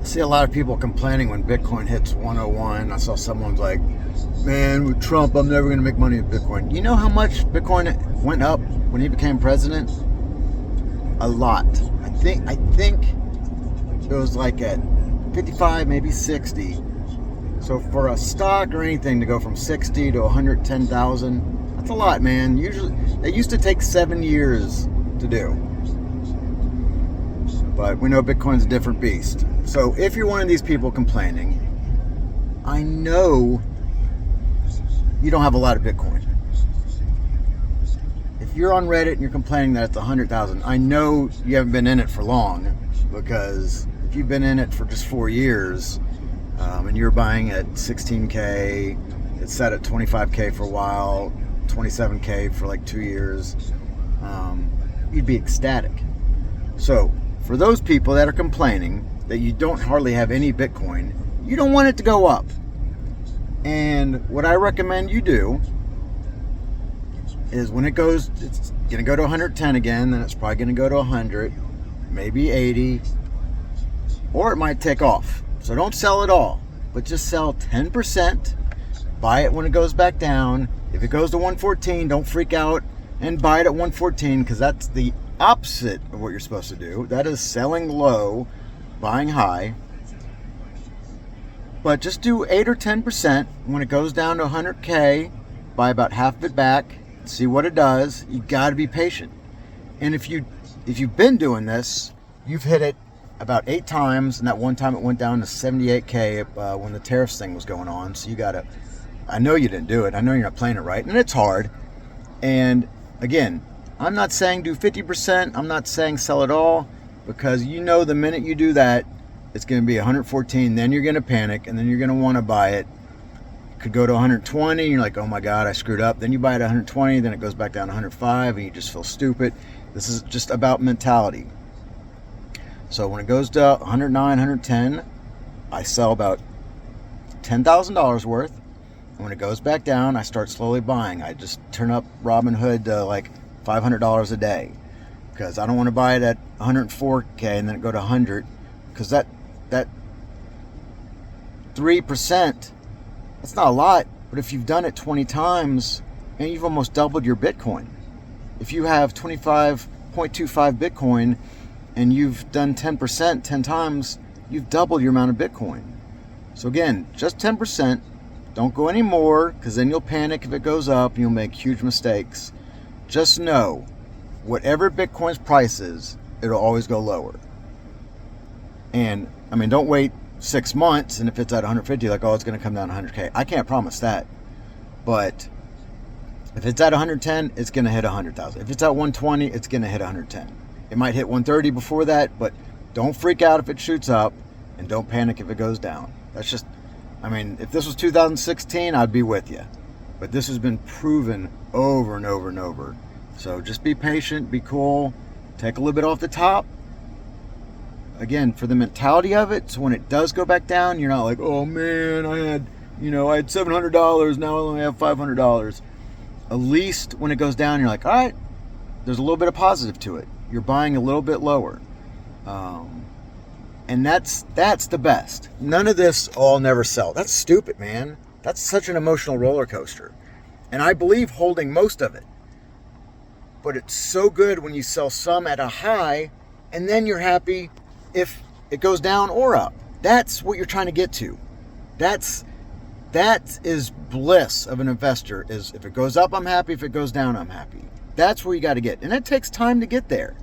I see a lot of people complaining when Bitcoin hits 101. I saw someone's like, man, with Trump, I'm never going to make money with Bitcoin. You know how much Bitcoin went up when he became president? A lot. I think it was like at 55, maybe 60. So for a stock or anything to go from 60 to 110,000, that's a lot, man. Usually, it used to take 7 years to do. But we know Bitcoin's a different beast. So if you're one of these people complaining, I know you don't have a lot of Bitcoin. If you're on Reddit and you're complaining that it's 100,000, I know you haven't been in it for long, because if you've been in it for just 4 years, and you're buying at 16K, it's set at 25K for a while, 27K for like 2 years, you'd be ecstatic. So for those people that are complaining that you don't hardly have any Bitcoin, you don't want it to go up. And what I recommend you do is when it goes, it's going to go to 110 again, then it's probably going to go to 100, maybe 80, or it might take off. So don't sell it all, but just sell 10%, buy it when it goes back down. If it goes to 114, don't freak out and buy it at 114, because that's the opposite of what you're supposed to do. That is selling low, buying high. But just do 8 or 10%. When it goes down to 100K, buy about half of it back, see what it does. You got to be patient. And if you've been doing this, you've hit it about 8 times, and that one time it went down to 78K when the tariffs thing was going on. So you got to, I know you didn't do it. I know you're not playing it right, and it's hard. And again, I'm not saying do 50%. I'm not saying sell it all, because you know the minute you do that, it's going to be 114. Then you're going to panic, and then you're going to want to buy it. It could go to 120, and you're like, oh my God, I screwed up. Then you buy it at 120, then it goes back down to 105, and you just feel stupid. This is just about mentality. So when it goes to 109, 110, I sell about $10,000 worth. And when it goes back down, I start slowly buying. I just turn up Robinhood to like $500 a day, because I don't want to buy it at 104K and then it go to 100, because that 3%, that's not a lot. But if you've done it 20 times, and you've almost doubled your Bitcoin. If you have 25.25 Bitcoin and you've done 10% 10 times, you've doubled your amount of Bitcoin. So again, just 10%. Don't go any more, because then you'll panic if it goes up and you'll make huge mistakes. Just know, whatever Bitcoin's price is, it'll always go lower. And I mean, don't wait 6 months, and if it's at 150, like, oh, it's going to come down to 100K. I can't promise that. But if it's at 110, it's going to hit 100,000. If it's at 120, it's going to hit 110. It might hit 130 before that, but don't freak out if it shoots up, and don't panic if it goes down. That's just, I mean, if this was 2016, I'd be with you. But this has been proven over and over and over. So just be patient, be cool, take a little bit off the top. Again, for the mentality of it, so when it does go back down, you're not like, oh man, I had $700, now I only have $500. At least when it goes down, you're like, all right, there's a little bit of positive to it. You're buying a little bit lower. And that's the best. None of this, oh, I'll never sell. That's stupid, man. That's such an emotional roller coaster. And I believe holding most of it. But it's so good when you sell some at a high, and then you're happy if it goes down or up. That's what you're trying to get to. That is bliss of an investor, is if it goes up, I'm happy. If it goes down, I'm happy. That's where you got to get. And it takes time to get there.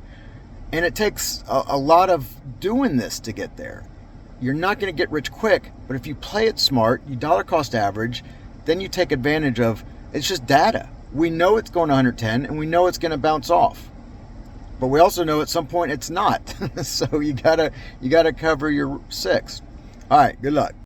And it takes a lot of doing this to get there. You're not going to get rich quick, but if you play it smart, you dollar cost average, then you take advantage of, it's just data. We know it's going to 110, and we know it's going to bounce off. But we also know at some point it's not. So you gotta cover your 6. All right, good luck.